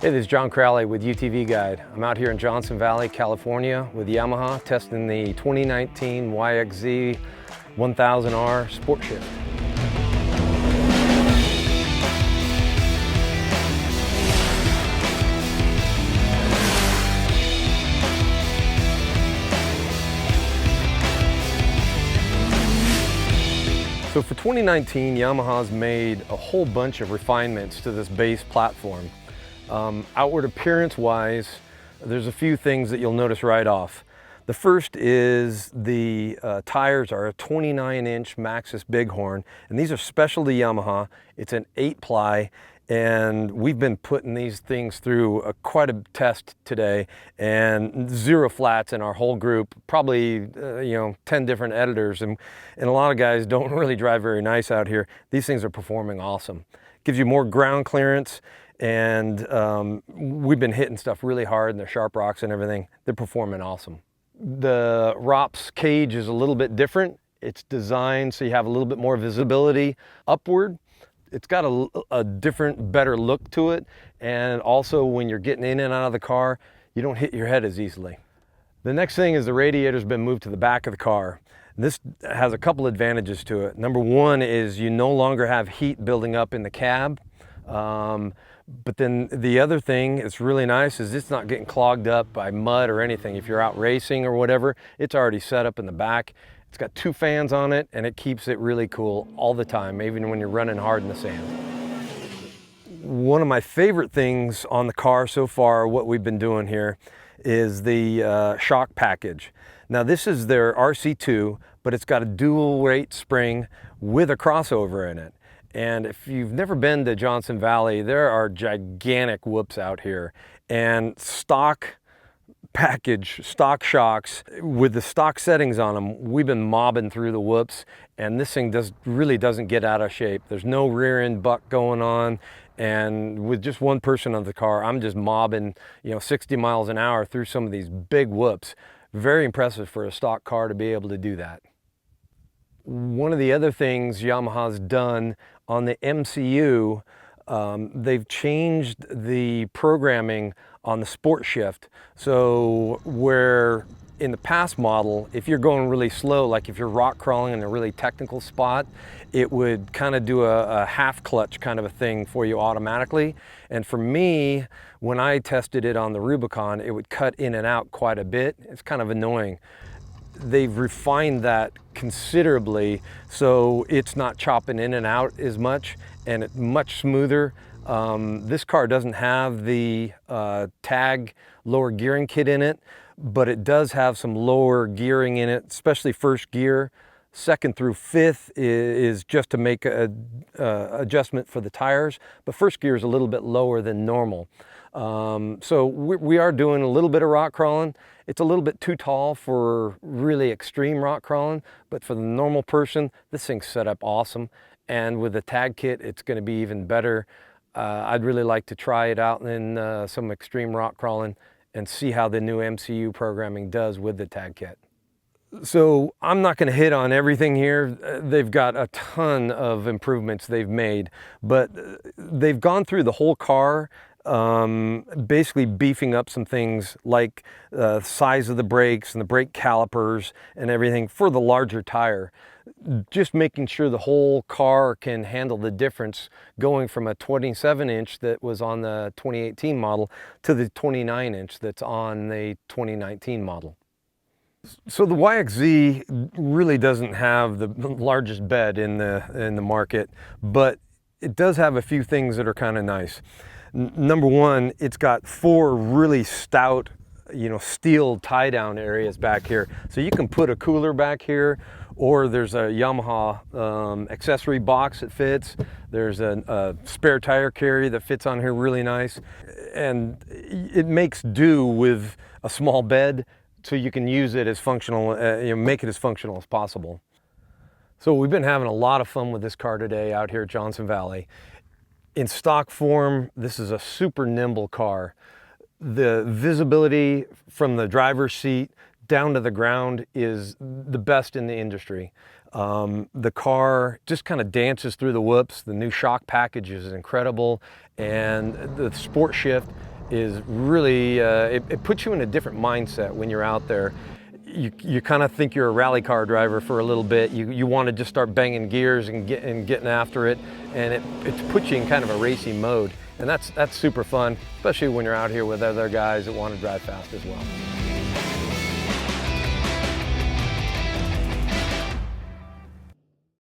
Hey, this is John Crowley with UTV Guide. I'm out here in Johnson Valley, California with Yamaha testing the 2019 YXZ1000R Sport Shift. So for 2019, Yamaha's made a whole bunch of refinements to this base platform. Outward appearance-wise, there's a few things that you'll notice right off. The first is the tires are a 29-inch Maxxis Bighorn, and these are special to Yamaha. It's an 8-ply, and we've been putting these things through quite a test today, and 0 flats in our whole group, probably 10 different editors, and a lot of guys don't really drive very nice out here. These things are performing awesome. Gives you more ground clearance, and we've been hitting stuff really hard, and the sharp rocks and everything. They're performing awesome. The ROPS cage is a little bit different. It's designed so you have a little bit more visibility upward. It's got a different, better look to it, and also when you're getting in and out of the car, you don't hit your head as easily. The next thing is the radiator's been moved to the back of the car. This has a couple advantages to it. Number one is you no longer have heat building up in the cab. But then the other thing that's really nice is it's not getting clogged up by mud or anything. If you're out racing or whatever, it's already set up in the back. It's got 2 fans on it, and it keeps it really cool all the time, even when you're running hard in the sand. One of my favorite things on the car so far, what we've been doing here, is the shock package. Now this is their RC2, but it's got a dual rate spring with a crossover in it. And if you've never been to Johnson Valley, there are gigantic whoops out here. And stock package, stock shocks, with the stock settings on them, we've been mobbing through the whoops, and this thing really doesn't get out of shape. There's no rear end buck going on, and with just one person on the car, I'm just mobbing 60 miles an hour through some of these big whoops. Very impressive for a stock car to be able to do that. One of the other things Yamaha's done on the MCU, they've changed the programming on the Sport Shift. So where in the past model, if you're going really slow, like if you're rock crawling in a really technical spot, it would kind of do a half clutch kind of a thing for you automatically. And for me, when I tested it on the Rubicon, it would cut in and out quite a bit. It's kind of annoying. They've refined that considerably, so it's not chopping in and out as much, and it's much smoother. This car doesn't have the tag lower gearing kit in it, but it does have some lower gearing in it, especially first gear. 2nd through 5th is just to make a adjustment for the tires, but first gear is a little bit lower than normal. So we are doing a little bit of rock crawling. It's a little bit too tall for really extreme rock crawling, but for the normal person, this thing's set up awesome. And with the tag kit, it's going to be even better. I'd really like to try it out in some extreme rock crawling and see how the new MCU programming does with the tag kit. So I'm not going to hit on everything here. They've got a ton of improvements they've made, but they've gone through the whole car, basically beefing up some things like the size of the brakes and the brake calipers and everything for the larger tire. Just making sure the whole car can handle the difference going from a 27-inch that was on the 2018 model to the 29-inch that's on the 2019 model. So the YXZ really doesn't have the largest bed in the market, but it does have a few things that are kind of nice. Number one, it's got 4 really stout, steel tie-down areas back here. So you can put a cooler back here, or there's a Yamaha accessory box that fits. There's a spare tire carry that fits on here really nice. And it makes do with a small bed, so you can use it as functional, make it as functional as possible. So we've been having a lot of fun with this car today out here at Johnson Valley. In stock form, this is a super nimble car. The visibility from the driver's seat down to the ground is the best in the industry. The car just kind of dances through the whoops. The new shock package is incredible, and the Sport Shift is really, it puts you in a different mindset when you're out there. You kind of think you're a rally car driver for a little bit. You want to just start banging gears and getting after it, and it puts you in kind of a racing mode. And that's super fun, especially when you're out here with other guys that want to drive fast as well.